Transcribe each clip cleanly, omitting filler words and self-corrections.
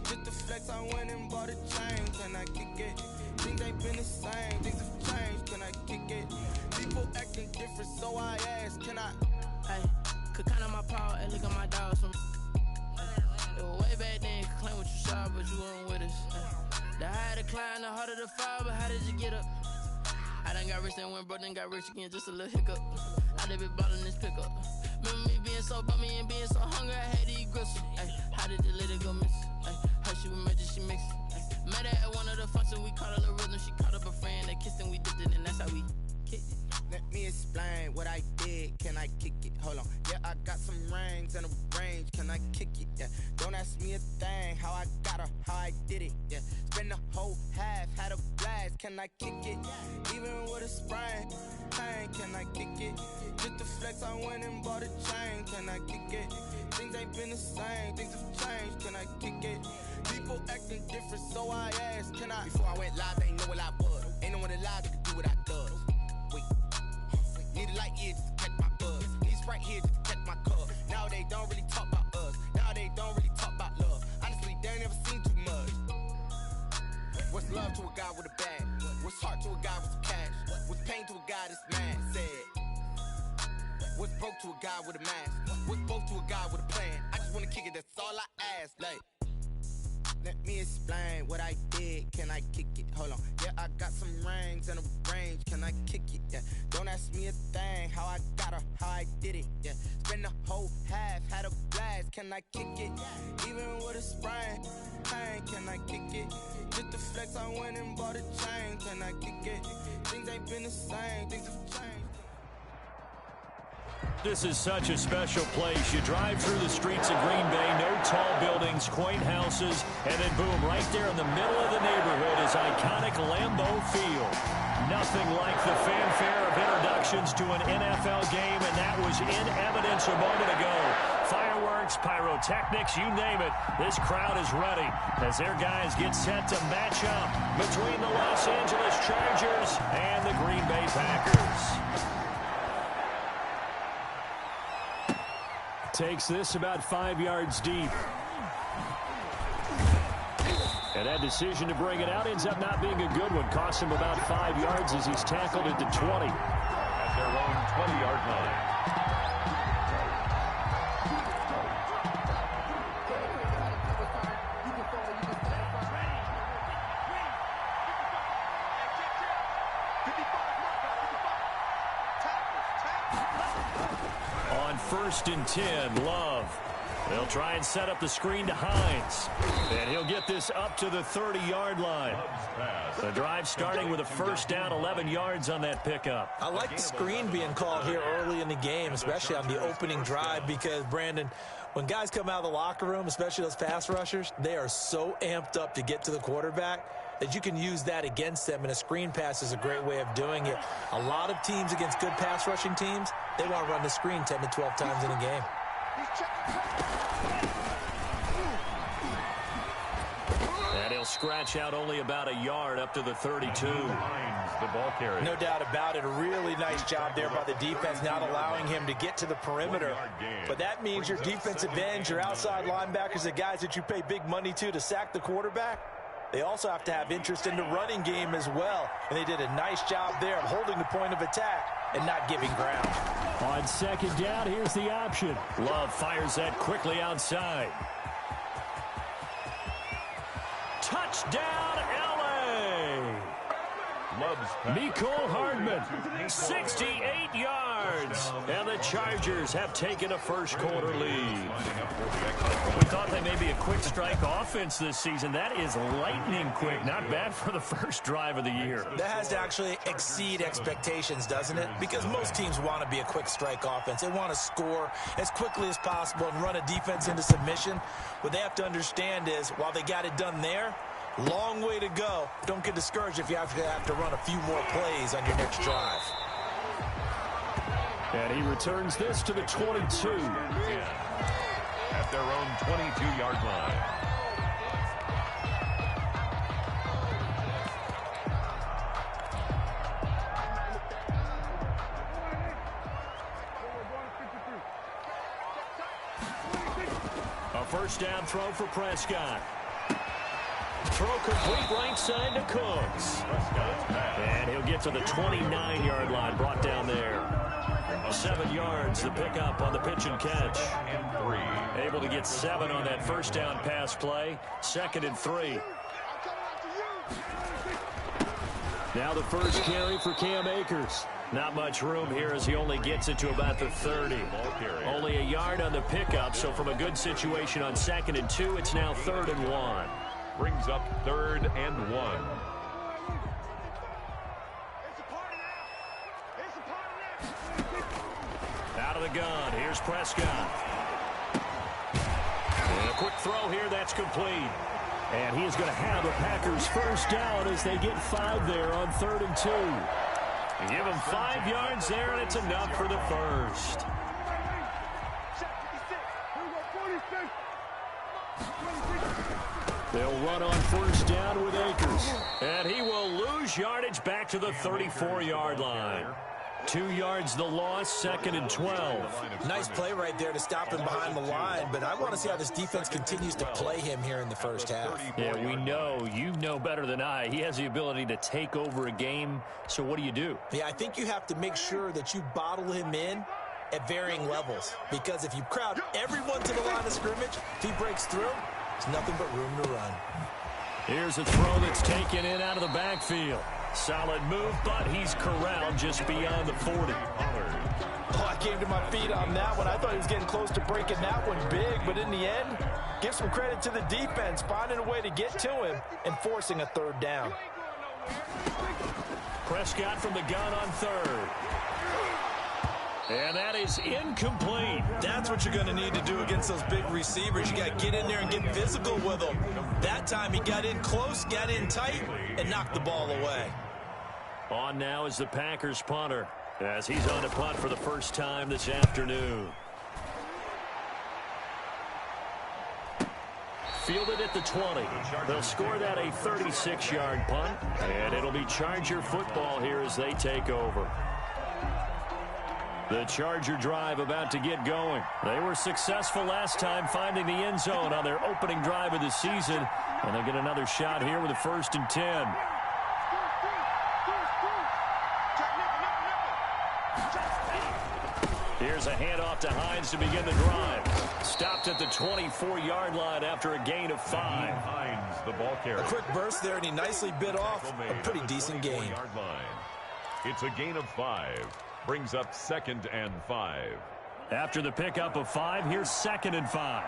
Just the flex, I went and bought a chain. Can I kick it? Things ain't been the same. Things have changed. Can I kick it? People acting different, so I ask, can I? Hey, could count on my power and look at my dogs from. It was way back then, could claim what you saw, but you weren't with us. The higher the climb, the harder the fall, but how did you get up? I done got rich, then went broke, then got rich again, just a little hiccup. I done been ballin' this pickup. Remember me being so bummy and being so hungry, I had to eat gristle. Ay, how did the little go miss? Ay, her she was magic, she mixed. Met her at one of the functions, we caught a little rhythm. She caught up a friend, they kissed and we dipped it, and that's how we kicked it. Let me explain what I did. Can I kick it? Hold on. Yeah, I got some rings and a range. Can I kick it? Yeah. Don't ask me a thing. How I got her, how I did it. Yeah. Spend the whole half, had a blast. Can I kick it? Even with a sprain. Pain, can I kick it? Just the flex, I went and bought a chain. Can I kick it? Things ain't been the same. Things have changed. Can I kick it? People acting different, so I asked, can I? Before I went live, they ain't know what I was. Ain't no one alive that could do what I does. Need a light here just to catch my buzz. Need Sprite here just to catch my cup. Now they don't really talk about us. Now they don't really talk about love. Honestly, they ain't never seen too much. What's love to a guy with a bag? What's heart to a guy with some cash? What's pain to a guy that's mad? Said. What's broke to a guy with a mask? What's both to a guy with a plan? I just wanna kick it, that's all I ask. Like, let me explain what I did. Can I kick it? Hold on. Yeah, I got some rings and a range. Can I kick it? Yeah. Don't ask me a thing. How I got her, how I did it. Yeah. Spend the whole half, had a blast. Can I kick it? Even with a sprain. Pain, can I kick it? Just the flex, I went and bought a chain. Can I kick it? Things ain't been the same. Things have changed. This is such a special place. You drive through the streets of Green Bay, no tall buildings, quaint houses, and then boom, right there in the middle of the neighborhood is iconic Lambeau Field. Nothing like the fanfare of introductions to an NFL game, and that was in evidence a moment ago. Fireworks, pyrotechnics, you name it. This crowd is ready as their guys get set to match up between the Los Angeles Chargers and the Green Bay Packers. Takes this about 5 yards deep. And that decision to bring it out ends up not being a good one. Costs him about 5 yards as he's tackled at the 20. At their own 20-yard line. First and 10, Love. They'll try and set up the screen to Hines. And he'll get this up to the 30-yard line. The drive starting with a first down, 11 yards on that pickup. I like the screen being called here early in the game, especially on the opening drive, because, Brandon, when guys come out of the locker room, especially those pass rushers, they are so amped up to get to the quarterback that you can use that against them, and a screen pass is a great way of doing it. A lot of teams against good pass rushing teams, they want to run the screen 10 to 12 times in a game. And he'll scratch out only about a yard up to the 32. The ball carrier. No doubt about it. A really nice job there by the defense, not allowing him to get to the perimeter. But that means your defensive ends, your outside linebackers, the guys that you pay big money to sack the quarterback, they also have to have interest in the running game as well. And they did a nice job there of holding the point of attack and not giving ground. On second down, here's the option. Love fires that quickly outside. Touchdown, L.A. Mecole Hardman, 68 yards. And the Chargers have taken a first-quarter lead. We thought they may be a quick strike offense this season. That is lightning quick. Not bad for the first drive of the year. That has to actually exceed expectations, doesn't it? Because most teams want to be a quick strike offense. They want to score as quickly as possible and run a defense into submission. What they have to understand is, while they got it done there, long way to go. Don't get discouraged if you have to run a few more plays on your next drive. And he returns this to the 22. At their own 22-yard line. A first down throw for Prescott. Throw complete right side to Cooks. And he'll get to the 29-yard line, brought down there. 7 yards, the pickup on the pitch and catch. Able to get 7 on that first down pass play. 2nd and 3. Now the first carry for Cam Akers. Not much room here as he only gets it to about the 30. Only a yard on the pickup, so from a good situation on 2nd and 2, it's now 3rd and 1. Brings up 3rd and 1. Out of the gun, here's Prescott. And a quick throw here, that's complete. And he is going to have the Packers first down as they get 5 there on 3rd and 2. Give him 5 yards there, and it's enough for the first. They'll run on first down with Akers. And he will lose yardage back to the 34-yard line. 2 yards the loss, 2nd and 12. Nice play right there to stop him behind the line, but I want to see how this defense continues to play him here in the first half. Yeah, we know. You know better than I. He has the ability to take over a game, so what do? Yeah, I think you have to make sure that you bottle him in at varying levels, because if you crowd everyone to the line of scrimmage, if he breaks through, there's nothing but room to run. Here's a throw that's taken in out of the backfield. Solid move, but he's corralled just beyond the 40. Oh, I came to my feet on that one. I thought he was getting close to breaking that one big, but in the end, give some credit to the defense, finding a way to get to him and forcing a 3rd down. Prescott from the gun on 3rd. And that is incomplete. That's what you're going to need to do against those big receivers. You got to get in there and get physical with them. That time he got in close, got in tight, and knocked the ball away. On now is the Packers punter as he's on to punt for the first time this afternoon. Fielded at the 20. They'll score that a 36-yard punt, and it'll be Charger football here as they take over. The Charger drive about to get going. They were successful last time finding the end zone on their opening drive of the season, and they get another shot here with a 1st and 10. Here's a handoff to Hines to begin the drive. Stopped at the 24-yard line after a gain of 5. Hines, the ball carrier. A quick burst there, and he nicely bit off a pretty decent gain. It's a gain of 5. Brings up 2nd and 5. After the pickup of 5, here's 2nd and 5.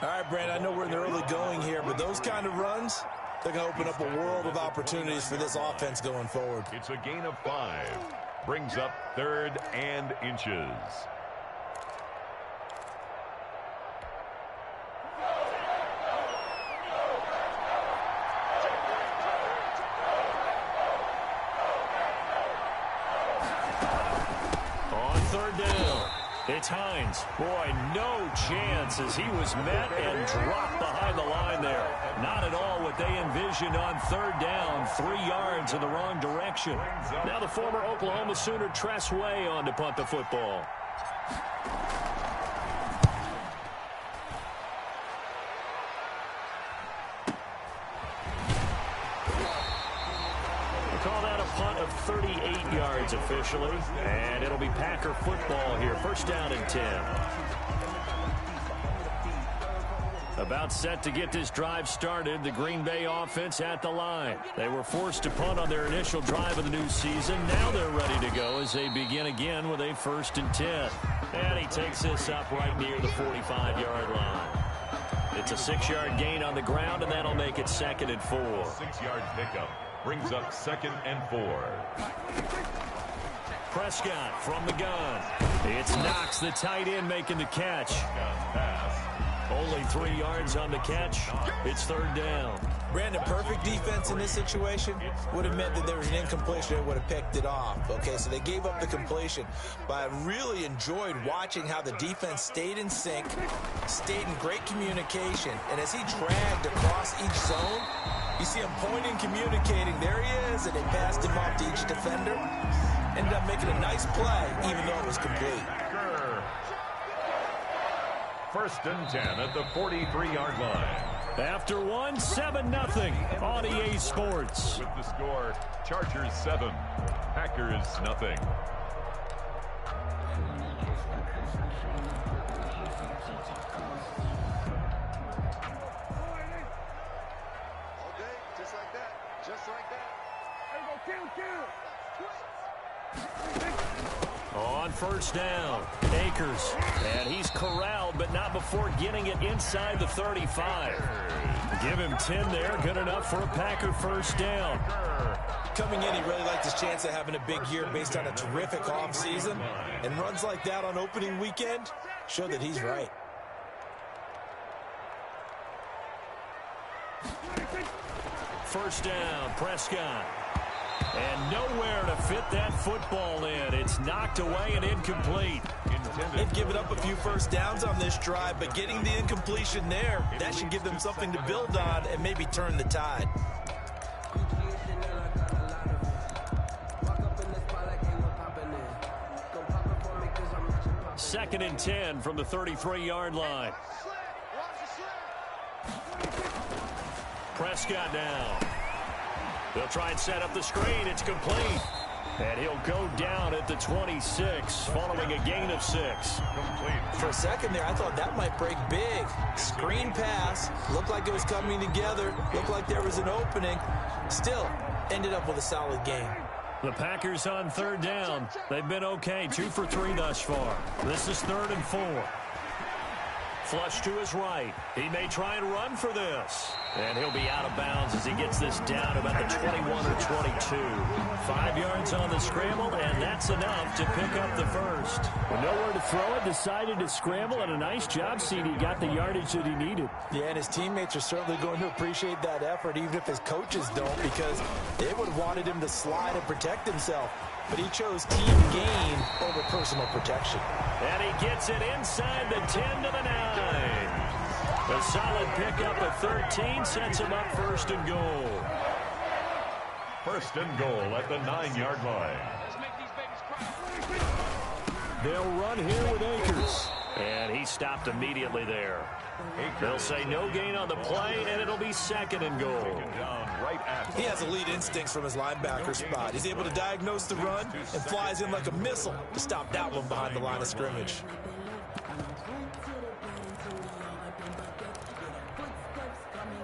All right, Brandon, I know we're in the early going here, but those kind of runs, they're going to open up a world of opportunities for this offense going forward. It's a gain of 5. Brings up 3rd and inches. It's Hines. Boy, no chance as he was met and dropped behind the line there. Not at all what they envisioned on 3rd down. 3 yards in the wrong direction. Now the former Oklahoma Sooner Tress Way on to punt the football. Call that a punt of 38 yards officially, and it'll be Packer football here. 1st down and 10. About set to get this drive started, the Green Bay offense at the line. They were forced to punt on their initial drive of the new season. Now they're ready to go as they begin again with a 1st and 10. And he takes this up right near the 45-yard line. It's a 6-yard gain on the ground, and that'll make it 2nd and 4. 6-yard pickup. Brings up 2nd and 4. Prescott from the gun. It's Knox, the tight end, making the catch. Only 3 yards on the catch. It's 3rd down. Brandon, perfect defense in this situation would have meant that there was an incompletion that would have picked it off. Okay, so they gave up the completion. But I really enjoyed watching how the defense stayed in sync, stayed in great communication. And as he dragged across each zone, you see him pointing, communicating. There he is, and they passed him off to each defender. ended up making a nice play, even though it was complete. First and 10 at the 43-yard line. After one, 7-0 on EA Sports. With the score, Chargers 7, Packers 0. On first down, Akers, and he's corralled, but not before getting it inside the 35. Give him 10 there, good enough for a Packer first down. Coming in, he really liked his chance of having a big year based on a terrific offseason, and runs like that on opening weekend show that he's right. First down, Prescott. And nowhere to fit that football in. It's knocked away and incomplete. They've given up a few first downs on this drive, but getting the incompletion there, that should give them something to build on and maybe turn the tide. Second and 10 from the 33-yard line. Prescott down. They'll try and set up the screen. It's complete. And he'll go down at the 26, following a gain of 6. For a second there, I thought that might break big. Screen pass. Looked like it was coming together. Looked like there was an opening. Still, ended up with a solid game. The Packers on third down. They've been okay, 2 for 3 thus far. This is 3rd and 4. Flush to his right. He may try and run for this. And he'll be out of bounds as he gets this down about the 21 or 22. 5 yards on the scramble, and that's enough to pick up the first. With nowhere to throw it, decided to scramble, and a nice job, CD. Got the yardage that he needed. Yeah, and his teammates are certainly going to appreciate that effort, even if his coaches don't, because they would have wanted him to slide and protect himself. But he chose team gain over personal protection. And he gets it inside the 10 to the 9. A solid pickup of 13 sets him up 1st and goal. 1st and goal at the 9-yard line. They'll run here with Akers. And he stopped immediately there. They'll say no gain on the play, and it'll be 2nd and goal. He has elite instincts from his linebacker spot. He's able to diagnose the run and flies in like a missile to stop that one behind the line of scrimmage.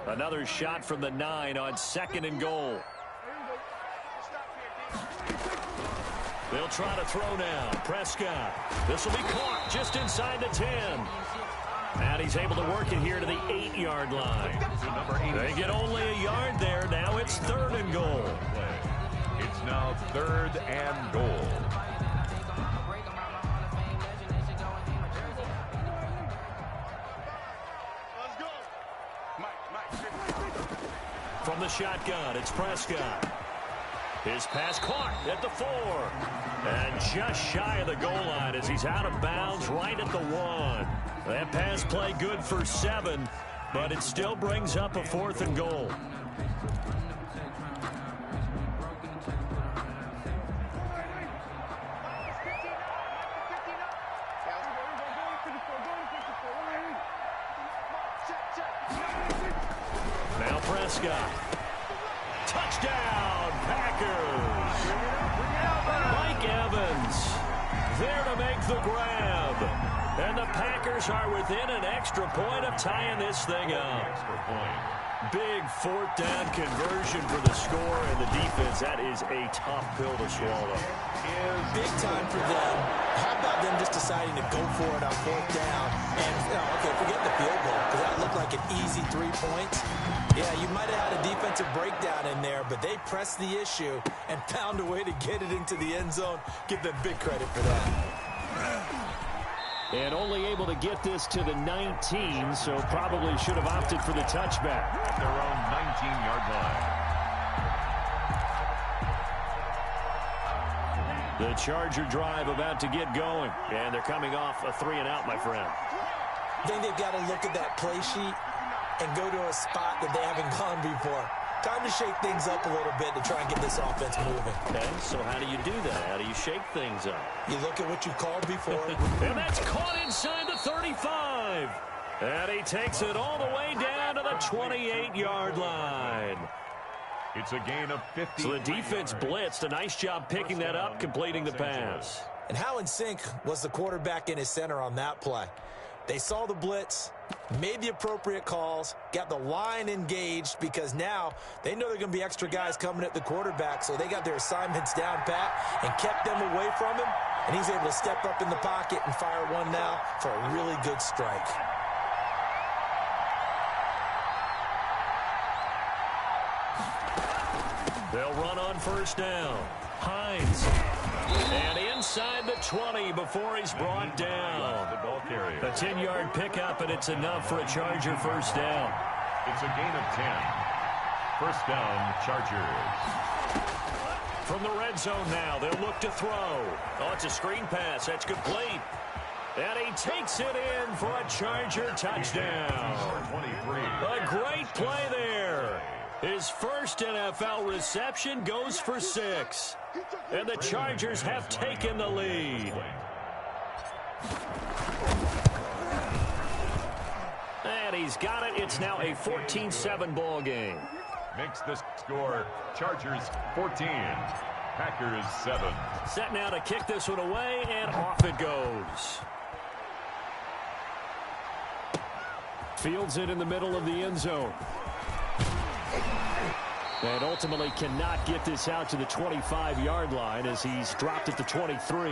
Another shot from the 9 on 2nd and goal. They'll try to throw now. Prescott. This will be caught just inside the 10. And he's able to work it here to the 8-yard line. They get only a yard there. Now it's 3rd and goal. It's now 3rd and goal. From the shotgun, it's Prescott. His pass caught at the 4. And just shy of the goal line as he's out of bounds right at the 1. That pass play good for 7, but it still brings up a 4th and goal. Now Prescott. Touchdown, Packers. Mike Evans there to make the grab. And the Packers are within an extra point of tying this thing up. Big 4th down conversion for the score, and the defense, that is a tough pill to swallow. Big time for them. How about them just deciding to go for it on 4th down? And, okay, forget the field goal, because that looked like an easy 3 points. Yeah, you might have had a defensive breakdown in there, but they pressed the issue and found a way to get it into the end zone. Give them big credit for that. And only able to get this to the 19, so probably should have opted for the touchback. At their own 19-yard line. The Charger drive about to get going, and they're coming off a 3-and-out, my friend. I think they've got to look at that play sheet and go to a spot that they haven't gone before. Time to shake things up a little bit to try and get this offense moving. Okay, so how do you do that? How do you shake things up? You look at what you called before. And that's caught inside the 35. And he takes it all the way down to the 28-yard line. It's a gain of 50. So the defense blitzed. A nice job picking that up, completing the pass. And how in sync was the quarterback in his center on that play? They saw the blitz, made the appropriate calls, got the line engaged because now they know there are going to be extra guys coming at the quarterback, so they got their assignments down pat and kept them away from him, and he's able to step up in the pocket and fire one now for a really good strike. They'll run on first down. Hines. And inside the 20 before he's brought down. A 10-yard pickup, and it's enough for a Charger first down. It's a gain of 10. First down, Chargers. From the red zone now, they'll look to throw. Oh, it's a screen pass. That's complete. And he takes it in for a Charger touchdown. 23. A great play there. His first NFL reception goes for 6. And the Chargers have taken the lead. And he's got it. It's now a 14-7 ball game. Makes the score Chargers 14, Packers 7. Set now to kick this one away, and off it goes. Fields it in the middle of the end zone. And ultimately cannot get this out to the 25-yard line as he's dropped at the 23.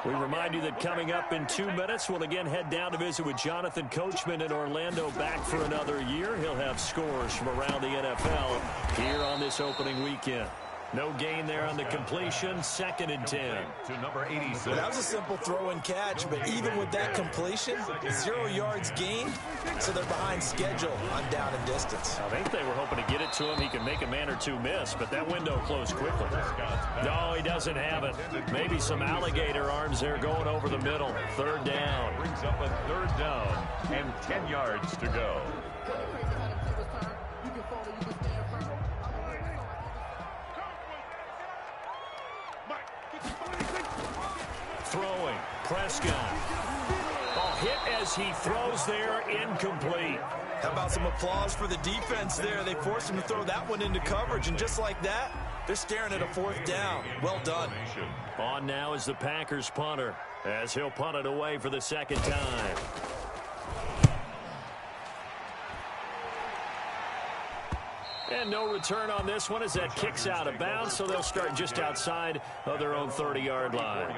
We remind you that coming up in 2 minutes, we'll again head down to visit with Jonathan Coachman in Orlando, back for another year. He'll have scores from around the NFL here on this opening weekend. No gain there on the completion. 2nd and 10. To number 86. Well, that was a simple throw and catch, but even with that completion, 0 yards gained, so they're behind schedule on down and distance. I think they were hoping to get it to him. He can make a man or two miss, but that window closed quickly. No, he doesn't have it. Maybe some alligator arms there going over the middle. 3rd down. Brings up a 3rd down and 10 yards to go. Throwing. Prescott. Oh, hit as he throws there, incomplete. How about some applause for the defense there? They forced him to throw that one into coverage, and just like that, they're staring at a 4th down. Well done. On now is the Packers punter, as he'll punt it away for the 2nd time. And no return on this one as that kicks out of bounds, so they'll start just outside of their own 30-yard line.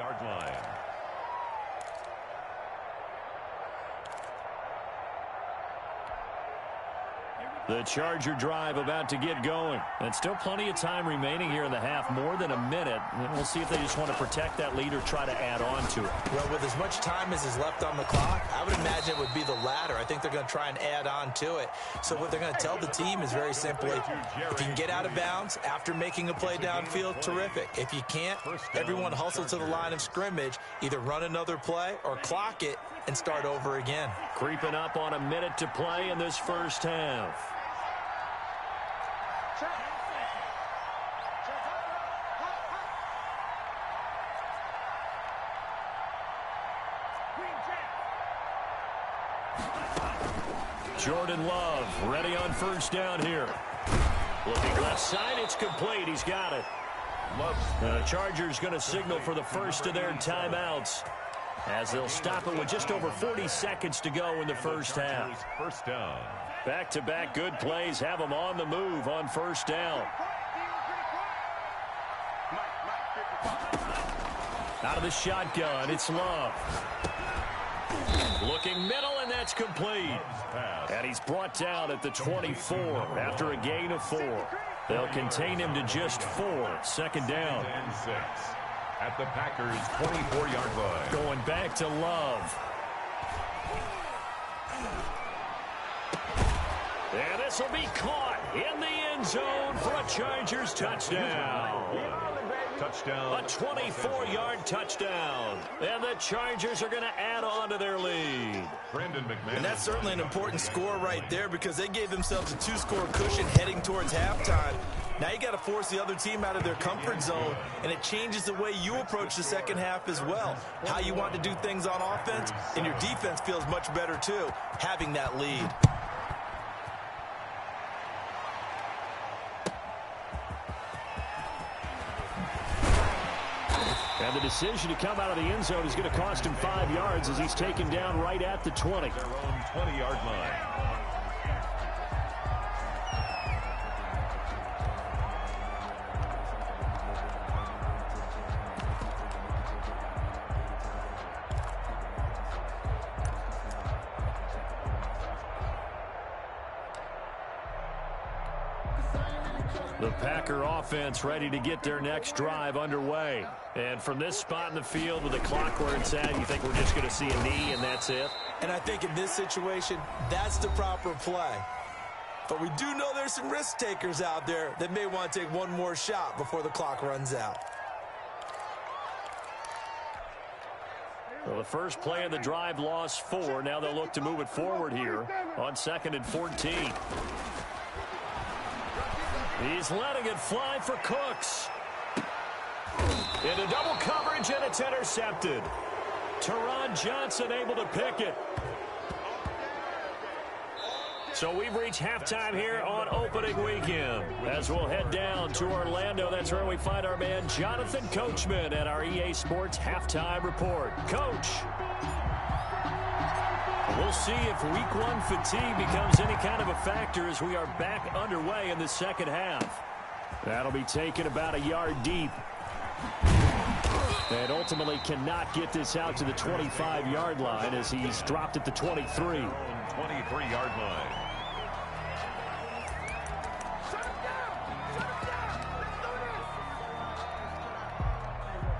The Charger drive about to get going. And still plenty of time remaining here in the half, more than a minute. And we'll see if they just want to protect that lead or try to add on to it. Well, with as much time as is left on the clock, I would imagine it would be the latter. I think they're going to try and add on to it. So what they're going to tell the team is very simply, if you can get out of bounds after making a play downfield, terrific. If you can't, everyone hustle to the line of scrimmage, either run another play or clock it and start over again. Creeping up on a minute to play in this first half. Jordan Love ready on first down here. Looking left side, it's complete. He's got it. The Chargers going to signal for the first of their timeouts as they'll stop it with just over 40 seconds to go in the first half. First down. Back-to-back good plays have them on the move on first down. Out of the shotgun, it's Love. Looking middle, and that's complete. And he's brought down at the 24 after a gain of 4. They'll contain him to just 4. 2nd down. And 6 at the Packers' 24-yard line. Going back to Love. And this will be caught in the end zone for a Chargers touchdown. touchdown. A 24-yard touchdown. And the Chargers are going to add on to their lead. Brandon McMahon. And that's certainly an important score right there because they gave themselves a 2-score cushion heading towards halftime. Now you got to force the other team out of their comfort zone, and it changes the way you approach the second half as well. How you want to do things on offense, and your defense feels much better too, having that lead. And the decision to come out of the end zone is going to cost him 5 yards as he's taken down right at the 20. Their own 20-yard line. The Packer offense ready to get their next drive underway. And from this spot in the field with the clock where it's at, you think we're just going to see a knee and that's it? And I think in this situation, that's the proper play. But we do know there's some risk takers out there that may want to take one more shot before the clock runs out. Well, the first play of the drive lost 4. Now they'll look to move it forward here on 2nd and 14. He's letting it fly for Cooks. Into double coverage, and it's intercepted. Teron Johnson able to pick it. So we've reached halftime here on opening weekend. As we'll head down to Orlando, that's where we find our man Jonathan Coachman at our EA Sports Halftime Report. Coach, we'll see if week 1 fatigue becomes any kind of a factor as we are back underway in the second half. That'll be taken about a yard deep. And ultimately cannot get this out to the 25-yard line as he's dropped at the 23. 23-yard line.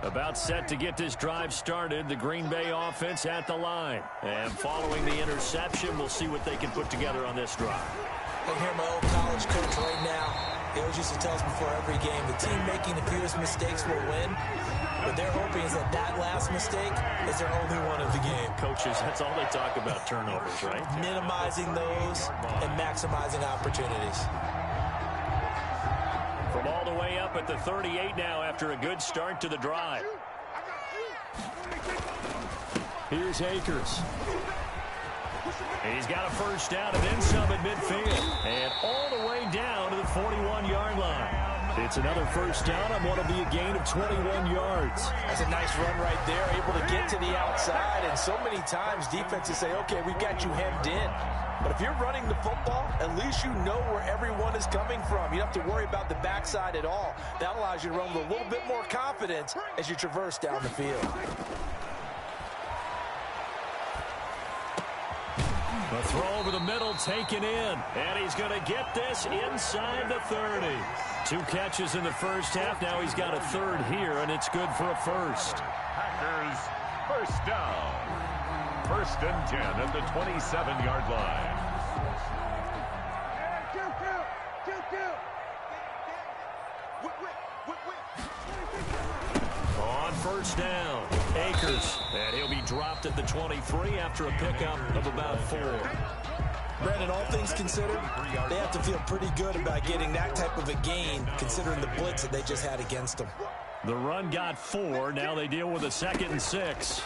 About set to get this drive started, the Green Bay offense at the line. And following the interception, we'll see what they can put together on this drive. I hear my old college coach right now. He always used to tell us before every game, the team making the fewest mistakes will win. But they're hoping is that last mistake is their only one of the game. Coaches, that's all they talk about, turnovers, right? Minimizing those and maximizing opportunities. From all the way up at the 38 now after a good start to the drive. Here's Akers. He's got a first down and then some at midfield. And all the way down to the 41-yard line. It's another first down on what will be a gain of 21 yards. That's a nice run right there, able to get to the outside. And so many times defenses say, okay, we've got you hemmed in. But if you're running the football, at least you know where everyone is coming from. You don't have to worry about the backside at all. That allows you to run with a little bit more confidence as you traverse down the field. The throw over the middle taken in. And he's going to get this inside the 30. 2 catches in the first half. Now he's got a third here, and it's good for a first. Packers first down. 1st and 10 at the 27-yard line. On first down, Akers. And he'll be dropped at the 23 after a pickup of about 4. Brandon, all things considered, they have to feel pretty good about getting that type of a gain considering the blitz that they just had against them. The run got 4. Now they deal with a 2nd and 6.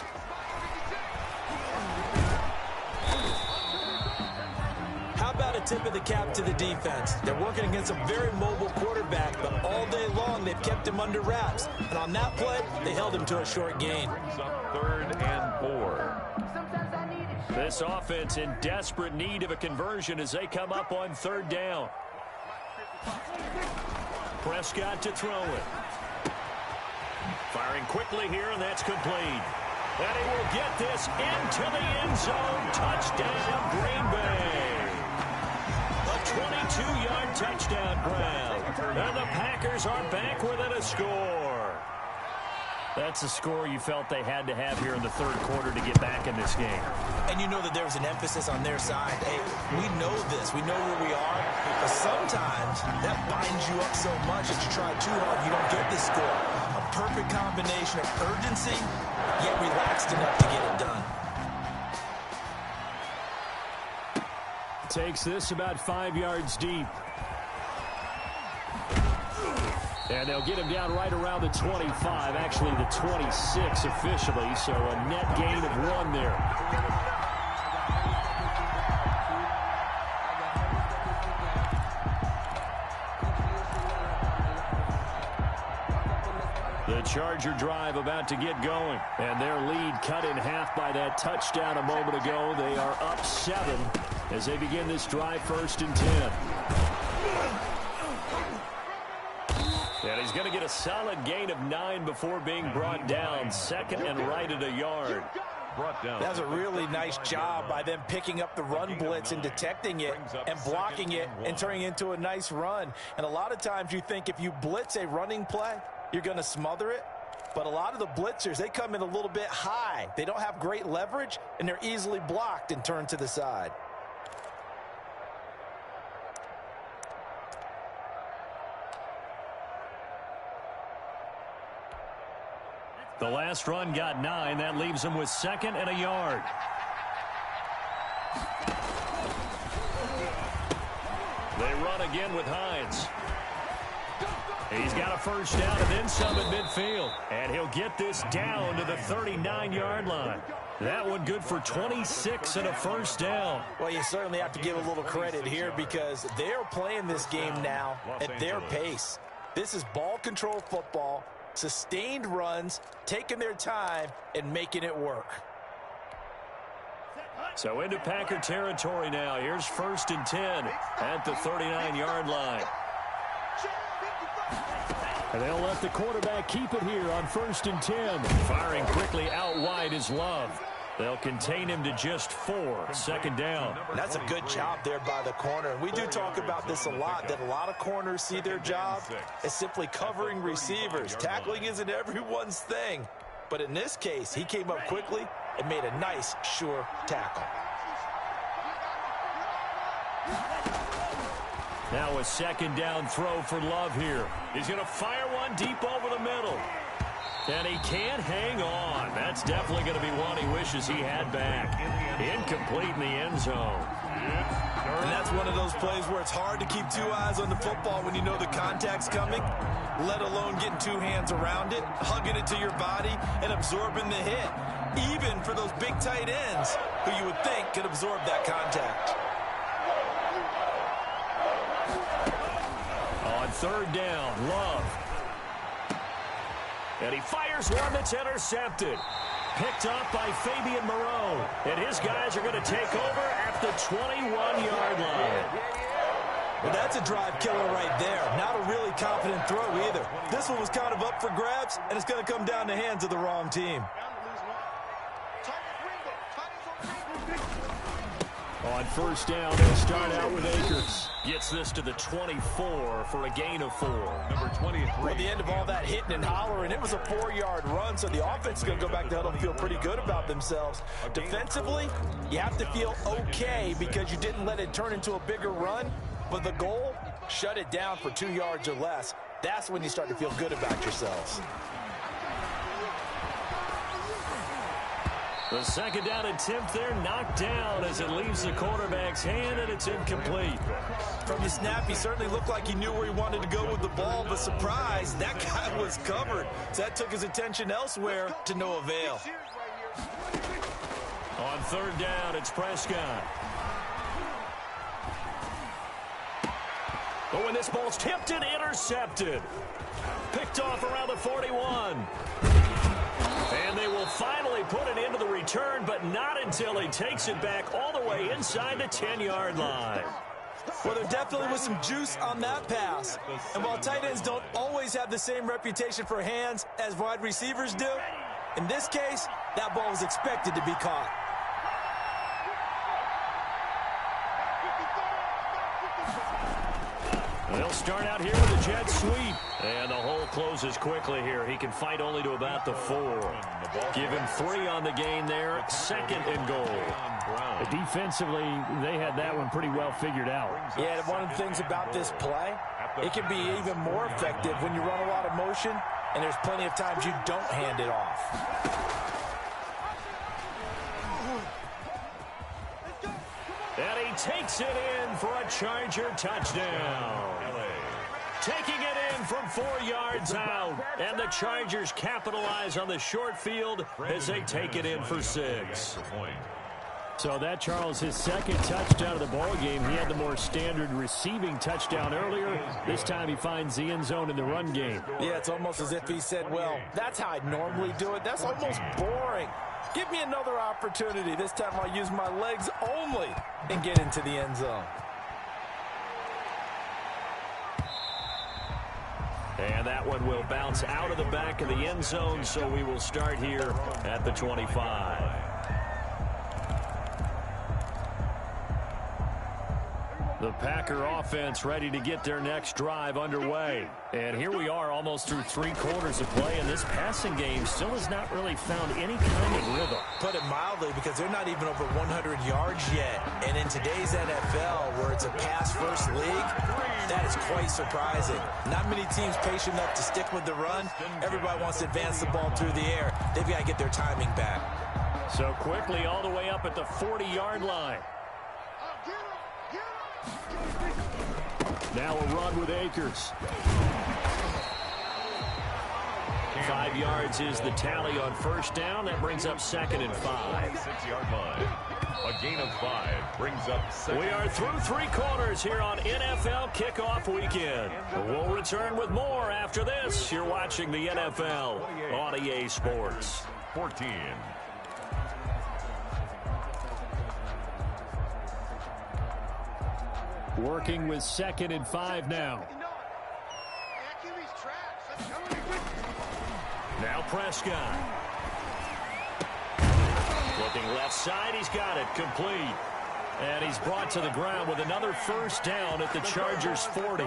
How about a tip of the cap to the defense? They're working against a very mobile quarterback, but all day long they've kept him under wraps. And on that play, they held him to a short gain. 3rd and 4. This offense in desperate need of a conversion as they come up on 3rd down. Prescott to throw it. Firing quickly here, and that's complete. And he will get this into the end zone. Touchdown, Green Bay. A 22-yard touchdown grab. And the Packers are back within a score. That's a score you felt they had to have here in the third quarter to get back in this game. And you know that there was an emphasis on their side. Hey, we know this. We know where we are. But sometimes that binds you up so much that you try too hard, you don't get this score. A perfect combination of urgency, yet relaxed enough to get it done. Takes this about 5 yards deep. And they'll get him down right around the 25, actually the 26 officially, so a net gain of 1 there. The Charger drive about to get going, and their lead cut in half by that touchdown a moment ago. They are up 7 as they begin this drive, 1st and 10. And he's going to get a solid gain of 9 before being brought down. 2nd and right at a yard. That's a really nice job by them picking up the run blitz and detecting it and blocking it and turning it into a nice run. And a lot of times you think if you blitz a running play, you're going to smother it. But a lot of the blitzers, they come in a little bit high. They don't have great leverage, and they're easily blocked and turned to the side. The last run got 9. That leaves him with 2nd and a yard. They run again with Hines. He's got a first down and then some at midfield. And he'll get this down to the 39-yard line. That one good for 26 and a first down. Well, you certainly have to give a little credit here because they're playing this game now at their pace. This is ball control football. Sustained runs, taking their time, and making it work. So into Packer territory now. Here's 1st and 10 at the 39-yard line. And they'll let the quarterback keep it here on 1st and 10. Firing quickly out wide is Love. They'll contain him to just 4. 2nd down. That's a good job there by the corner. And we do talk about this a lot, that a lot of corners see their job as simply covering receivers. Tackling isn't everyone's thing. But in this case, he came up quickly and made a nice, sure tackle. Now a 2nd down throw for Love here. He's going to fire one deep over the middle. And he can't hang on. That's definitely going to be one he wishes he had back. Incomplete in the end zone. And that's one of those plays where it's hard to keep 2 eyes on the football when you know the contact's coming, let alone getting 2 hands around it, hugging it to your body, and absorbing the hit. Even for those big tight ends who you would think could absorb that contact. On 3rd down, Love. And he fires one that's intercepted. Picked up by Fabian Moreau. And his guys are going to take over at the 21-yard line. Well, that's a drive killer right there. Not a really confident throw either. This one was kind of up for grabs, and it's going to come down the hands of the wrong team. On 1st down, they'll start out with Akers. Gets this to the 24 for a gain of 4. Number 23. Well, at the end of all that hitting and hollering, it was a 4-yard run, so the offense is going to go back to huddle and feel pretty good about themselves. Defensively, you have to feel okay because you didn't let it turn into a bigger run, but the goal, shut it down for 2 yards or less. That's when you start to feel good about yourselves. The 2nd down attempt there knocked down as it leaves the quarterback's hand, and it's incomplete. From the snap, he certainly looked like he knew where he wanted to go with the ball, but surprise, that guy was covered. So that took his attention elsewhere to no avail. On 3rd down, it's Prescott. But when this ball's tipped and intercepted. Picked off around the 41. And they will finally put it into the return, but not until he takes it back all the way inside the 10-yard line. Well, there definitely was some juice on that pass. And while tight ends don't always have the same reputation for hands as wide receivers do, in this case, that ball was expected to be caught. They'll start out here with a jet sweep. And the hole closes quickly here. He can fight only to about the 4. Give him 3 on the gain there. 2nd and goal. Defensively, they had that one pretty well figured out. Yeah, one of the things about this play, it can be even more effective when you run a lot of motion, and there's plenty of times you don't hand it off. And he takes it in for a Charger touchdown. Taking it in from 4 yards out. And the Chargers capitalize on the short field as they take it in for 6. So that, Charles, his 2nd touchdown of the ball game. He had the more standard receiving touchdown earlier. This time he finds the end zone in the run game. Yeah, it's almost as if he said, well, that's how I normally do it. That's almost boring. Give me another opportunity. This time I'll use my legs only and get into the end zone. And that one will bounce out of the back of the end zone, so we will start here at the 25. The Packer offense ready to get their next drive underway. And here we are almost through 3 quarters of play, and this passing game still has not really found any kind of rhythm. Put it mildly, because they're not even over 100 yards yet. And in today's NFL, where it's a pass-first league, that is quite surprising. Not many teams patient enough to stick with the run. Everybody wants to advance the ball through the air. They've got to get their timing back. So quickly all the way up at the 40-yard line. Now a run with Akers. 5 yards is the tally on first down. That brings up 2nd and 5. 6-yard line. A gain of 5 brings up 2nd. We are through 3 quarters here on NFL Kickoff Weekend. We'll return with more after this. You're watching the NFL on EA Sports. 14. Working with 2nd and 5 now. Now Prescott. Looking left side, he's got it, complete. And he's brought to the ground with another first down at the Chargers' 40.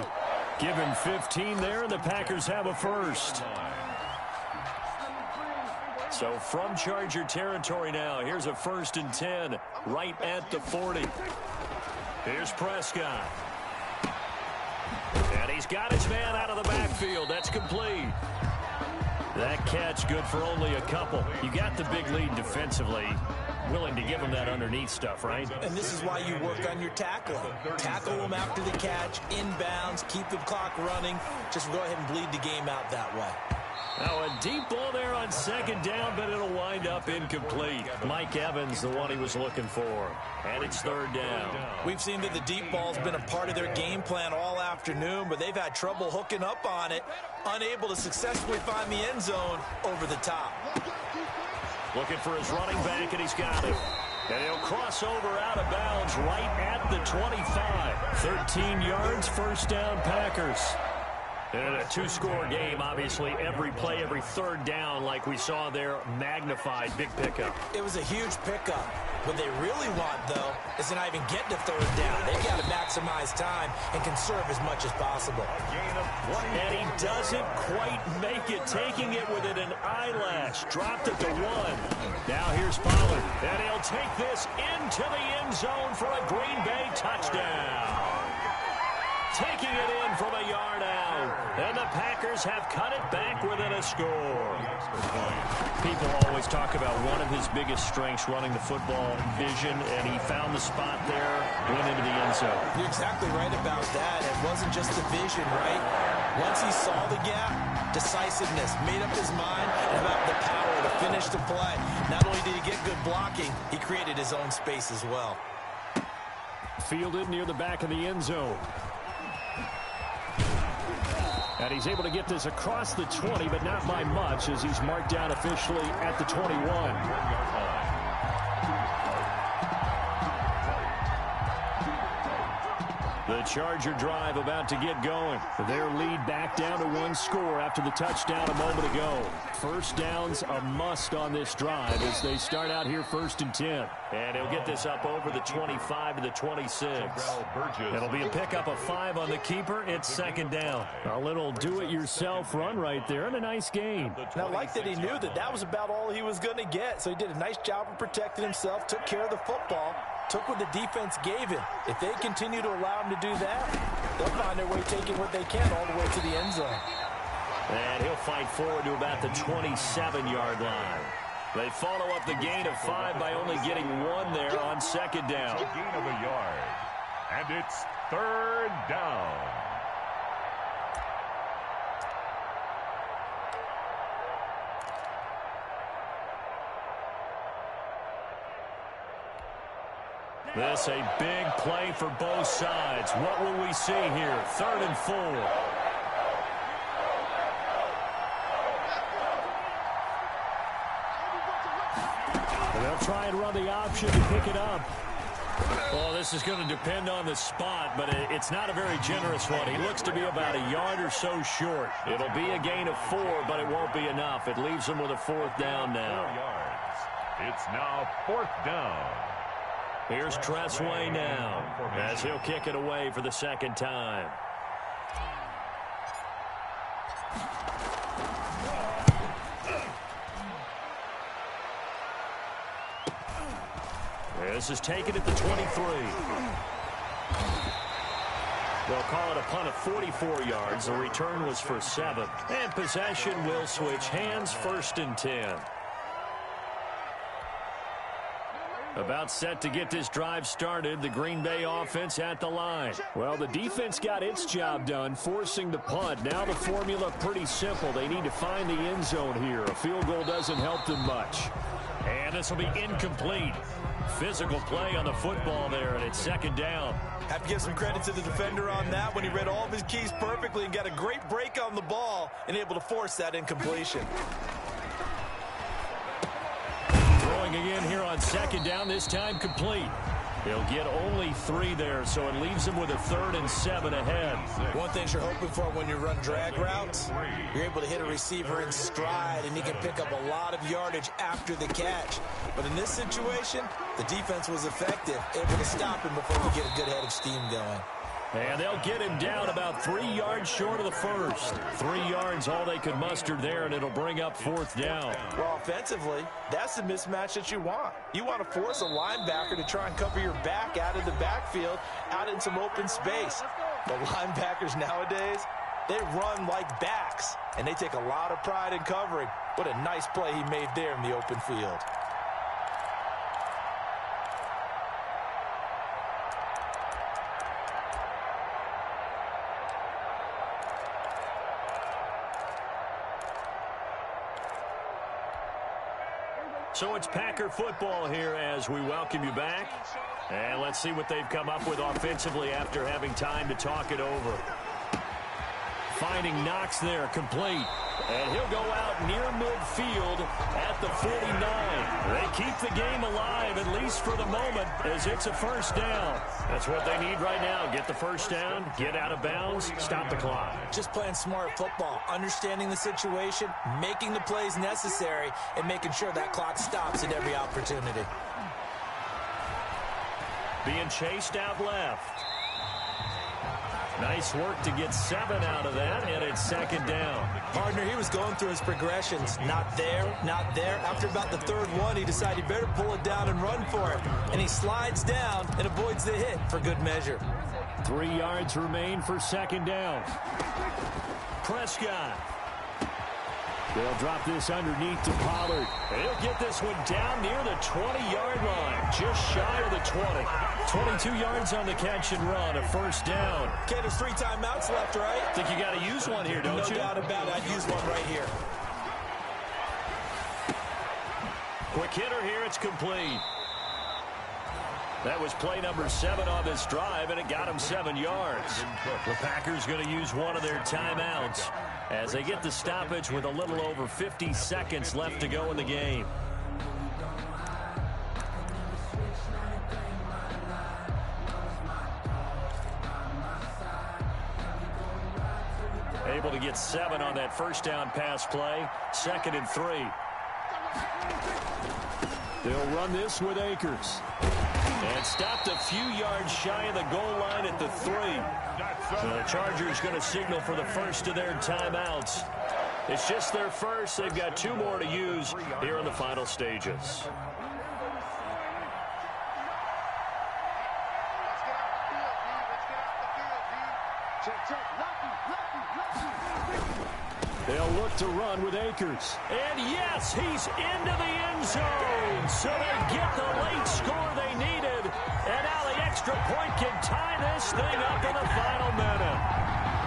Give him 15 there, and the Packers have a first. So from Charger territory now, here's a 1st and 10 right at the 40. Here's Prescott. And he's got his man out of the backfield. That's complete. That catch good for only a couple. You got the big lead defensively. Willing to give him that underneath stuff, right? And this is why you work on your tackling. Tackle them after the catch, inbounds, keep the clock running. Just go ahead and bleed the game out that way. Now a deep ball there on 2nd down, but it'll wind up incomplete. Mike Evans, the one he was looking for. And it's 3rd down. We've seen that the deep ball's been a part of their game plan all afternoon, but they've had trouble hooking up on it, unable to successfully find the end zone over the top. Looking for his running back, and he's got it. And he'll cross over out of bounds right at the 25. 13 yards, first down, Packers. And in a 2-score game, obviously, every play, every 3rd down, like we saw there, magnified, big pickup. It was a huge pickup. What they really want, though, is to not even get to 3rd down. They've got to maximize time and conserve as much as possible. And he doesn't quite make it, taking it within an eyelash. Dropped it to 1. Now here's Pollard. And he'll take this into the end zone for a Green Bay touchdown. Taking it in from a yard out. And the Packers have cut it back within a score. People always talk about one of his biggest strengths, running the football, vision, and he found the spot there, went into the end zone. You're exactly right about that. It wasn't just the vision, right? Once he saw the gap, decisiveness, made up his mind, and about the power to finish the play. Not only did he get good blocking, he created his own space as well. Fielded near the back of the end zone. And he's able to get this across the 20, but not by much, as he's marked down officially at the 21. The Charger drive about to get going. Their lead back down to 1 score after the touchdown a moment ago. First down's a must on this drive as they start out here 1st and 10. And he'll get this up over the 25 to the 26. It'll be a pickup of 5 on the keeper. It's 2nd down. A little do-it-yourself run right there and a nice gain. And I like that he knew that that was about all he was going to get. So he did a nice job of protecting himself, took care of the football, took what the defense gave him. If they continue to allow him to do that, they'll find their way taking what they can all the way to the end zone. And he'll fight forward to about the 27-yard line. They follow up the gain of 5 by only getting 1 there on 2nd down. Gain of a yard. And it's 3rd down. This a big play for both sides. What will we see here? 3rd and 4. And they'll try and run the option to pick it up. Well, this is going to depend on the spot, but it's not a very generous one. He looks to be about a yard or so short. It'll be a gain of 4, but it won't be enough. It leaves him with a 4th down now. 4 yards. It's now 4th down. Here's Tressway now as he'll kick it away for the 2nd time. This is taken at the 23. They'll call it a punt of 44 yards. The return was for 7. And possession will switch hands, 1st and 10. About set to get this drive started. The Green Bay offense at the line. Well, the defense got its job done, forcing the punt. Now the formula pretty simple. They need to find the end zone here. A field goal doesn't help them much. And this will be incomplete. Physical play on the football there, and it's 2nd down. Have to give some credit to the defender on that when he read all of his keys perfectly and got a great break on the ball and able to force that incompletion. Throwing again here on 2nd down, this time complete. He'll get only 3 there, so it leaves him with a 3rd and 7 ahead. One thing you're hoping for when you run drag routes, you're able to hit a receiver in stride, and he can pick up a lot of yardage after the catch. But in this situation, the defense was effective, able to stop him before he get a good head of steam going. And they'll get him down about 3 yards short of the 1st. 3 yards all they could muster there, and it'll bring up 4th down. Well, offensively, that's the mismatch that you want. You want to force a linebacker to try and cover your back out of the backfield, out in some open space. The linebackers nowadays, they run like backs, and they take a lot of pride in covering. What a nice play he made there in the open field. So it's Packer football here as we welcome you back. And let's see what they've come up with offensively after having time to talk it over. Finding Knox there, complete. And he'll go out near midfield at the 49. They keep the game alive, at least for the moment, as it's a 1st down. That's what they need right now. Get the 1st down, get out of bounds, stop the clock. Just playing smart football, understanding the situation, making the plays necessary, and making sure that clock stops at every opportunity. Being chased out left. Nice work to get 7 out of that, and it's 2nd down. Partner, he was going through his progressions. Not there, not there. After about the 3rd one, he decided he better pull it down and run for it. And he slides down and avoids the hit for good measure. 3 yards remain for 2nd down. Prescott. They'll drop this underneath to Pollard. He'll get this one down near the 20-yard line, just shy of the 20. 22 yards on the catch and run, a 1st down. Okay, there's 3 timeouts left, right? Think you got to use one here, don't you? No doubt about it. I'd use one right here. Quick hitter here, it's complete. That was play number 7 on this drive, and it got him 7 yards. The Packers going to use one of their timeouts as they get the stoppage with a little over 50 seconds left to go in the game. Able to get 7 on that first down pass play. 2nd and 3. They'll run this with Akers. And stopped a few yards shy of the goal line at the 3. So the Chargers going to signal for the first of their timeouts. It's just their first. They've got 2 more to use here in the final stages. They'll look to run with Akers. And yes, he's into the end zone. So they get the late score they needed. And now the extra point can tie this thing up in the final minute.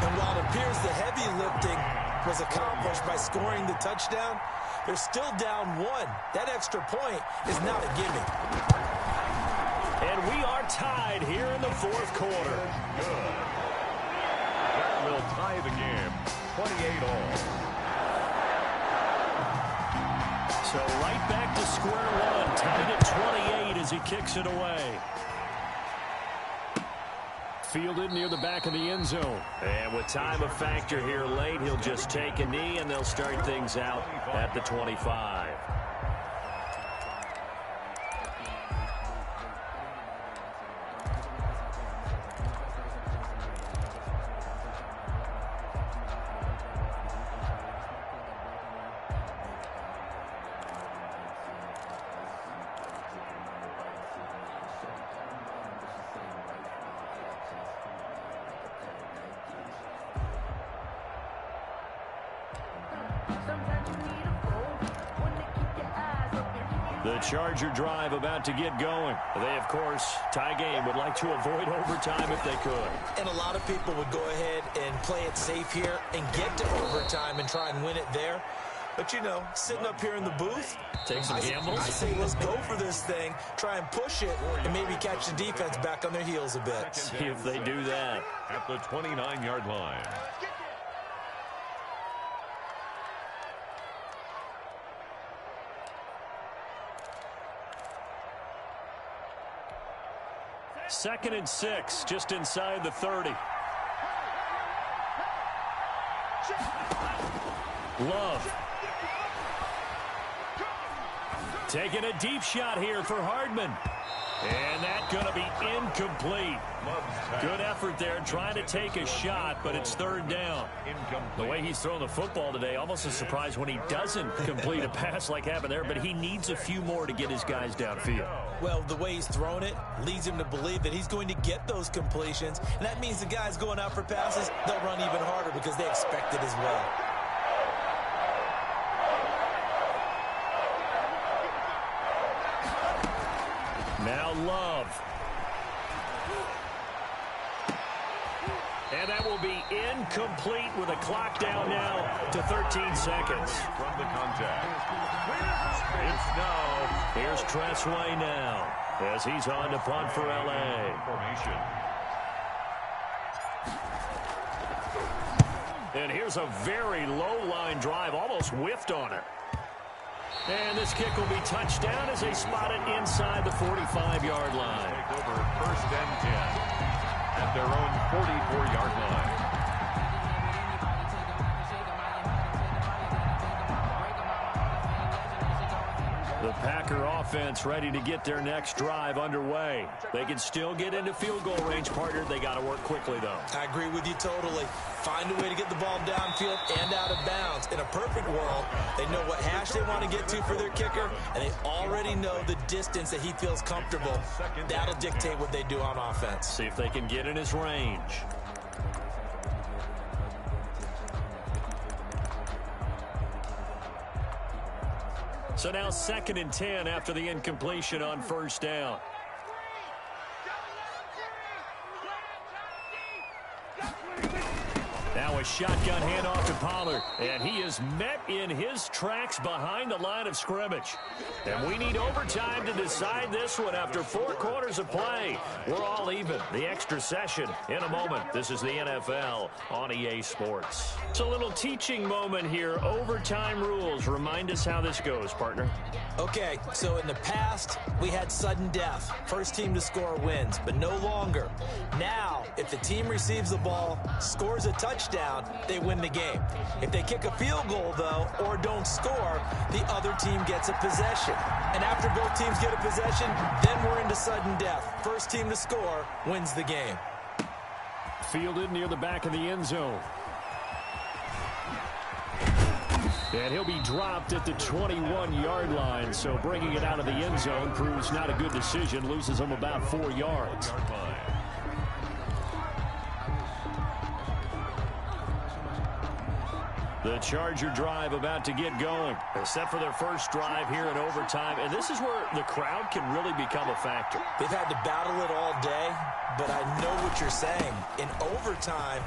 And while it appears the heavy lifting was accomplished by scoring the touchdown, they're still down 1. That extra point is not a gimme. And we are tied here in the 4th quarter. Good. That will tie the game. 28 all. So right back to square one. Tied at 28 as he kicks it away. Fielded near the back of the end zone. And with time a factor here late, he'll just take a knee and they'll start things out at the 25. The Charger drive about to get going. They, of course, tie game, would like to avoid overtime if they could. And a lot of people would go ahead and play it safe here and get to overtime and try and win it there. But, you know, sitting up here in the booth, take some gambles. I say let's go for this thing, try and push it, and maybe catch the defense back on their heels a bit. See if they do that. At the 29-yard line. Second and 6, just inside the 30. Love. Taking a deep shot here for Hardman. And that's going to be incomplete. Good effort there, trying to take a shot, but it's 3rd down. The way he's throwing the football today, almost a surprise when he doesn't complete a pass like happened there, but he needs a few more to get his guys downfield. Well, the way he's thrown it leads him to believe that he's going to get those completions, and that means the guys going out for passes, they'll run even harder because they expect it as well. Now Love. And that will be incomplete with a clock down now to 13 seconds. From the contact. It's now. Here's Tressway now as he's on to punt for L.A. Formation. And here's a very low line drive, almost whiffed on it. And this kick will be touched down as they spot it inside the 45-yard line. Take over 1st and 10 at their own 44-yard line. The Packer offense ready to get their next drive underway. They can still get into field goal range, partner. They got to work quickly, though. I agree with you totally. Find a way to get the ball downfield and out of bounds. In a perfect world, they know what hash they want to get to for their kicker, and they already know the distance that he feels comfortable. That'll dictate what they do on offense. See if they can get in his range. So now 2nd and 10 after the incompletion on 1st down. Now a shotgun handoff to Pollard, and he is met in his tracks behind the line of scrimmage. And we need overtime to decide this one after 4 quarters of play. We're all even. The extra session in a moment. This is the NFL on EA Sports. It's a little teaching moment here. Overtime rules. Remind us how this goes, partner. Okay, so in the past, we had sudden death. First team to score wins, but no longer. Now, if the team receives the ball, scores a touchdown, touchdown, they win the game. If they kick a field goal, though, or don't score, the other team gets a possession. And after both teams get a possession, then we're into sudden death. First team to score wins the game. Fielded near the back of the end zone. And he'll be dropped at the 21-yard line, so bringing it out of the end zone proves not a good decision, loses him about 4 yards. The Charger drive about to get going. They're set for their first drive here in overtime, and this is where the crowd can really become a factor. They've had to battle it all day, but I know what you're saying. In overtime,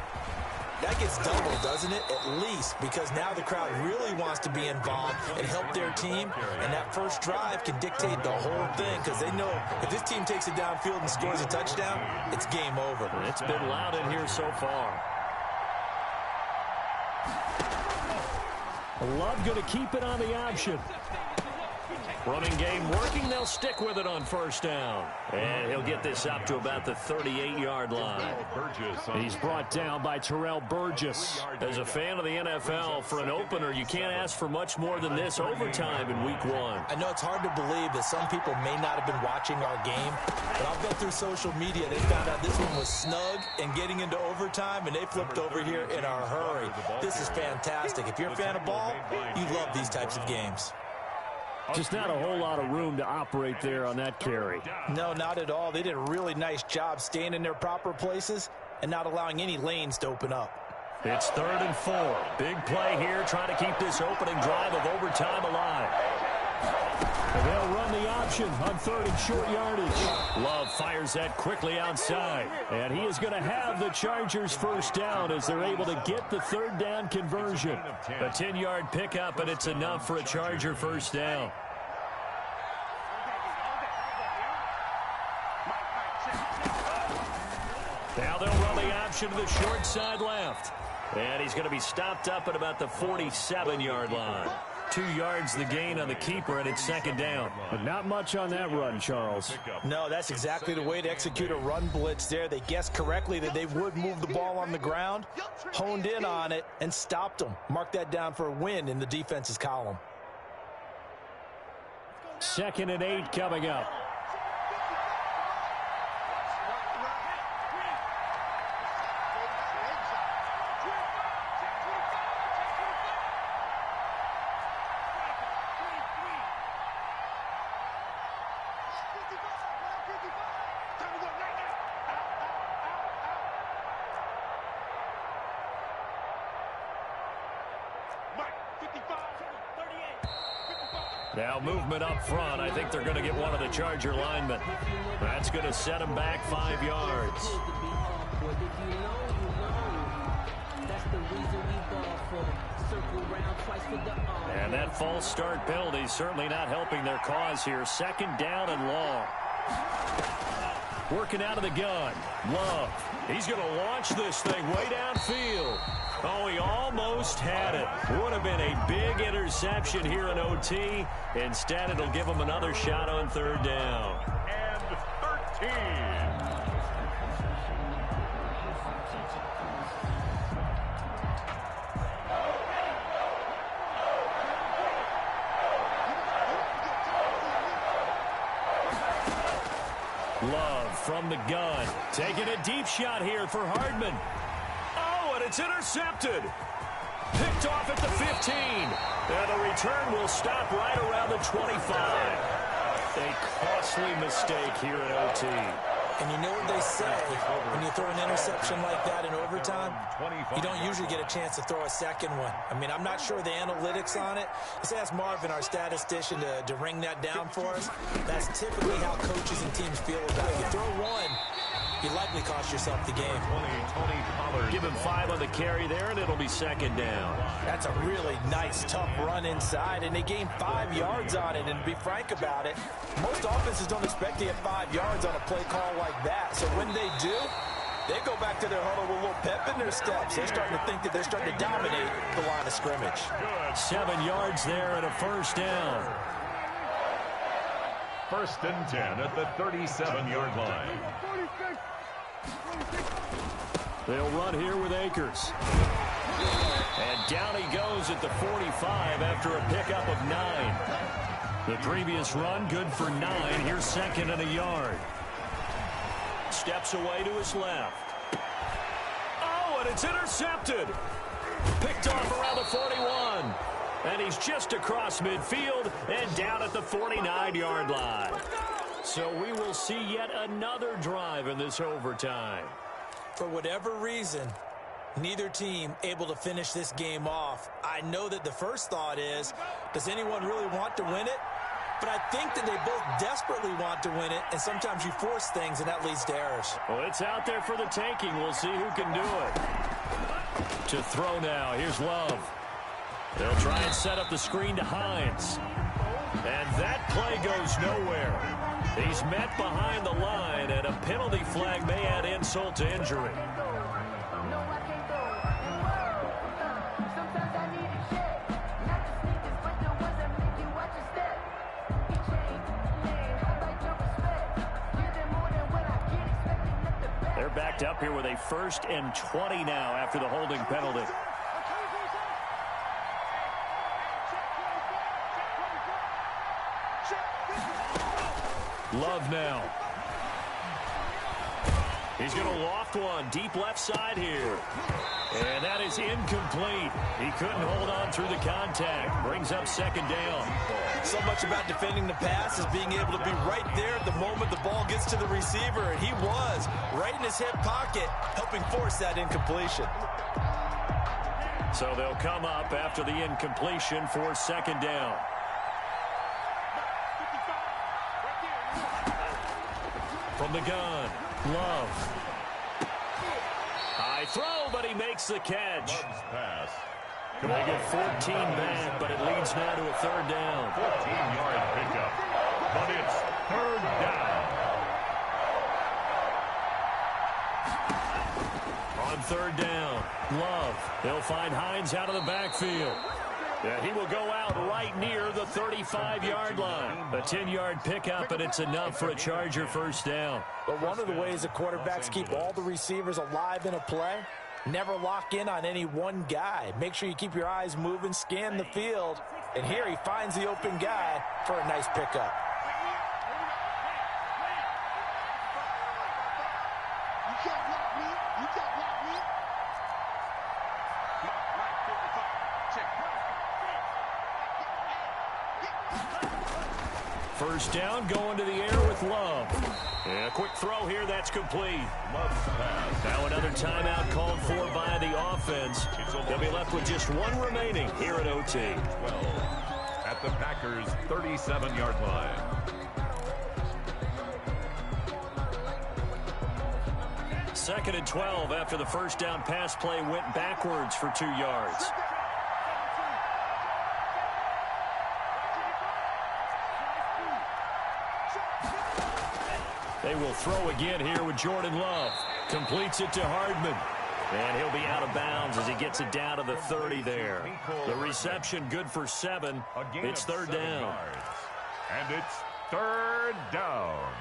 that gets doubled, doesn't it? At least, because now the crowd really wants to be involved and help their team, and that first drive can dictate the whole thing, because they know if this team takes it downfield and scores a touchdown, it's game over. It's been loud in here so far. Love going to keep it on the option. Running game working. They'll stick with it on first down. And he'll get this up to about the 38-yard line. He's brought down by Terrell Burgess. As a fan of the NFL, for an opener, you can't ask for much more than this overtime in week 1. I know it's hard to believe that some people may not have been watching our game, but I've been through social media. They found out this one was snug and getting into overtime, and they flipped over here in a hurry. This is fantastic. If you're a fan of ball, you love these types of games. Just not a whole lot of room to operate there on that carry. No, not at all. They did a really nice job staying in their proper places and not allowing any lanes to open up. It's 3rd and 4. Big play here, trying to keep this opening drive of overtime alive. And they'll run the option on 3rd and short yardage. Love fires that quickly outside. And he is going to have the Chargers first down as they're able to get the 3rd down conversion. A 10-yard pickup, and it's enough for a Charger first down. Now they'll run the option to the short side left. And he's going to be stopped up at about the 47-yard line. 2 yards the gain on the keeper, and it's 2nd down. But not much on that run, Charles. No, that's exactly the way to execute a run blitz there. They guessed correctly that they would move the ball on the ground, honed in on it, and stopped them. Mark that down for a win in the defense's column. 2nd and 8 coming up. Now movement up front. I think they're going to get one of the Charger linemen. That's going to set them back 5 yards. And that false start penalty is certainly not helping their cause here. 2nd down and long. Working out of the gun. Love. He's going to launch this thing way downfield. Oh, he almost had it. Would have been a big interception here in OT. Instead, it'll give him another shot on 3rd down. And 13. Love from the gun. Taking a deep shot here for Hardman. Oh, and it's intercepted. Picked off at the 15. And the return will stop right around the 25. A costly mistake here in OT. And you know what they say, when you throw an interception like that in overtime, you don't usually get a chance to throw a second one. I mean, I'm not sure the analytics on it. Let's ask Marvin, our statistician, to ring that down for us. That's typically how coaches and teams feel about it. You throw one, you likely cost yourself the game. Give him 5 on the carry there, and it'll be 2nd down. That's a really nice, tough run inside, and they gained 5 yards on it. And to be frank about it, most offenses don't expect to get 5 yards on a play call like that. So when they do, they go back to their huddle with a little pep in their steps. They're starting to think that they're starting to dominate the line of scrimmage. 7 yards there and a first down. 1st and 10 at the 37-yard line. They'll run here with Akers. And down he goes at the 45 after a pickup of 9. The previous run, good for 9. Here's second and a yard. Steps away to his left. Oh, and it's intercepted. Picked off around the 41. And he's just across midfield and down at the 49-yard line. So we will see yet another drive in this overtime. For whatever reason, neither team able to finish this game off. I know that the first thought is, does anyone really want to win it? But I think that they both desperately want to win it, and sometimes you force things, and that leads to errors. Well, it's out there for the taking. We'll see who can do it. To throw now. Here's Love. They'll try and set up the screen to Hines. And that play goes nowhere. He's met behind the line, and a penalty flag may add insult to injury. They're backed up here with a 1st and 20 now after the holding penalty. Love now. He's going to loft one deep left side here. And that is incomplete. He couldn't hold on through the contact. Brings up second down. So much about defending the pass is being able to be right there at the moment the ball gets to the receiver. And he was right in his hip pocket, helping force that incompletion. So they'll come up after the incompletion for second down. From the gun, Love. High throw, but he makes the catch. Pass. They get 14 back, but it leads now to a third down. 14-yard pickup, but it's third down. On third down, Love. They'll find Hines out of the backfield. Yeah, he will go out right near the 35-yard line. A 10-yard pickup, and it's enough for a Charger first down. But one of the ways that quarterbacks keep all the receivers alive in a play, never lock in on any one guy. Make sure you keep your eyes moving, scan the field, and here he finds the open guy for a nice pickup. First down, going to the air with Love. Yeah, quick throw here, that's complete. Now another timeout called for by the offense. They'll be left with just one remaining here at OT. 12 at the Packers' 37-yard line. Second and 12 after the first down pass play went backwards for 2 yards. They will throw again here with Jordan Love. Completes it to Hardman. And he'll be out of bounds as he gets it down to the 30 there. The reception good for 7. It's third down. And it's third down.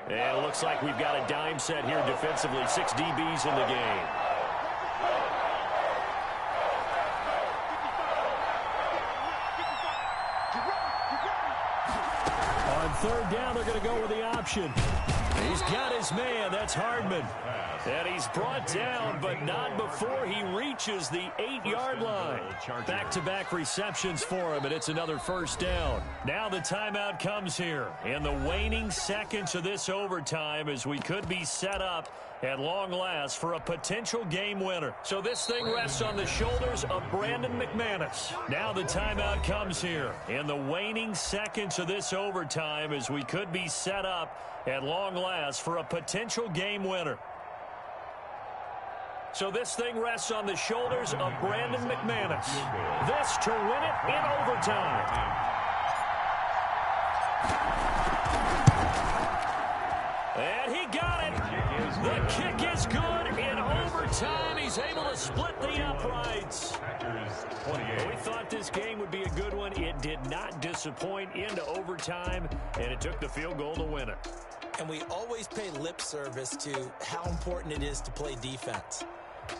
And it looks like we've got a dime set here defensively. 6 DBs in the game. On third down, they're going to go with the option. He's got his man. That's Hardman. And he's brought down, but not before he reaches the 8-yard line. Back-to-back receptions for him, and it's another first down. Now the timeout comes here in the waning seconds of this overtime as we could be set up at long last for a potential game winner. So this thing rests on the shoulders of Brandon McManus. Now the timeout comes here in the waning seconds of this overtime as we could be set up at long last for a potential game winner. So this thing rests on the shoulders of Brandon McManus. This to win it in overtime. And he got it. The kick is good. In overtime, he's able to split the uprights. We thought this game would be a good one. It did not disappoint into overtime, and it took the field goal to win it. And we always pay lip service to how important it is to play defense.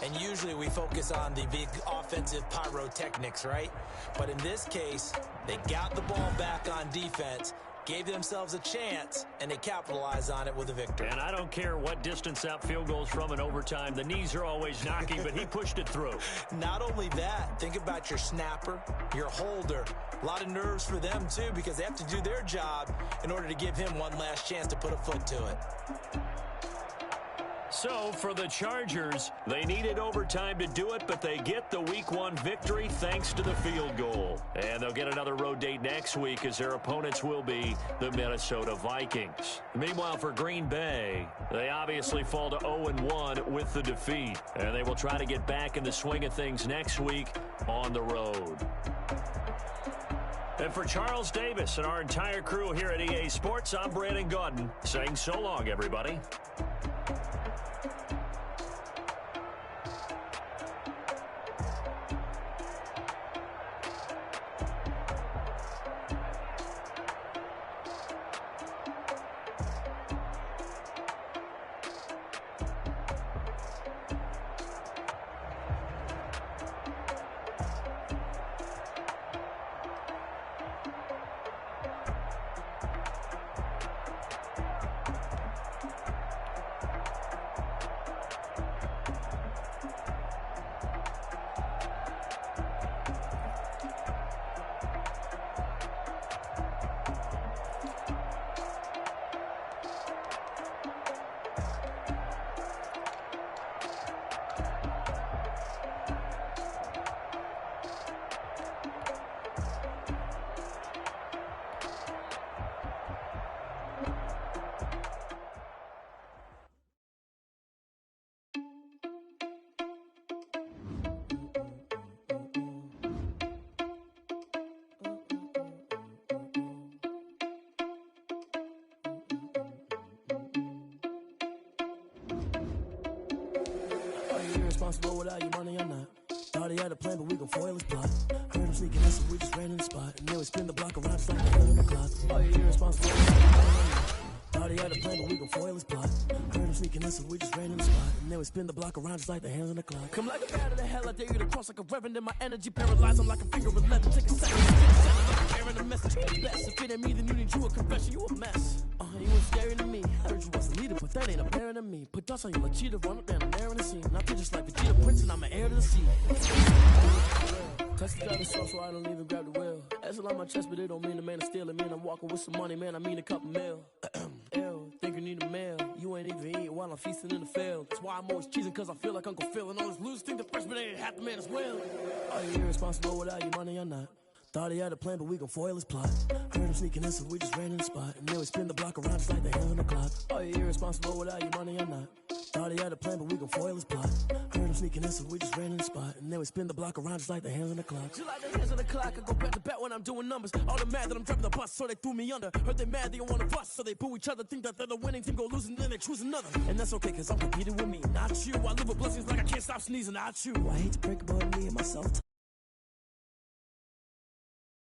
And usually we focus on the big offensive pyrotechnics, right? But in this case, they got the ball back on defense, gave themselves a chance, and they capitalized on it with a victory. And I don't care what distance that field goes from in overtime. The knees are always knocking, but he pushed it through. Not only that, think about your snapper, your holder. A lot of nerves for them, too, because they have to do their job in order to give him one last chance to put a foot to it. So, for the Chargers, they needed overtime to do it, but they get the Week 1 victory thanks to the field goal. And they'll get another road date next week as their opponents will be the Minnesota Vikings. Meanwhile, for Green Bay, they obviously fall to 0-1 with the defeat. And they will try to get back in the swing of things next week on the road. And for Charles Davis and our entire crew here at EA Sports, I'm Brandon Gaudin saying so long, everybody. Irresponsible without your money or not. Thought he had a plan, but we gon' foil his plot. Heard him sneaking us, so we just ran in the spot. And then we spin the block around just like the hell in the clock. Oh, you're irresponsible without your money or not. Thought he had a plan, but we gon' foil his plot. Heard him sneaking us, so we just ran in the spot. And then we spin the block around just like the hands on the clock. Come like a bat of the hell, I dare you to cross like a reverend. In my energy paralyzed, I'm like a finger of leather. Take a second, carrying a message. Best if it ain't me, then you need you a confession. You a mess. You was scary to me. I heard you was a leader, but that ain't apparent to me. Put dust on you like cheetah, run up down there in the scene. Not just like Vegeta Prince, and I'm an heir to the sea. Touch the driving sauce, so I don't even grab the wheel. That's a lot on my chest, but it don't mean the man is stealing. Man, I'm walking with some money, man. I mean a couple mil. Ew, think you need a meal. You ain't even eating while I'm feasting in the field. That's why I'm always cheesing, cause I feel like Uncle Phil. And all those losers think the freshman ain't half the man as well. Are you irresponsible without your money or not? Thought he had a plan, but we gon' foil his plot. Heard him sneaking in, so we just ran in the spot. And then we spin the block around just like the hands on the clock. Are you irresponsible without your money or not? Thought he had a plan, but we gon' foil his plot. Heard him sneaking in, so we just ran in the spot. And then we spin the block around just like the hands on the clock. Just like the hands on the clock, I go back to back when I'm doing numbers. All the mad that I'm driving the bus, so they threw me under. Heard they mad, they don't wanna bust, so they boo each other. Think that they're the winning team, go losing, then they choose another. And that's okay, cause I'm competing with me, not you. I live with blessings like I can't stop sneezing, not you. I hate to break it, but me and myself.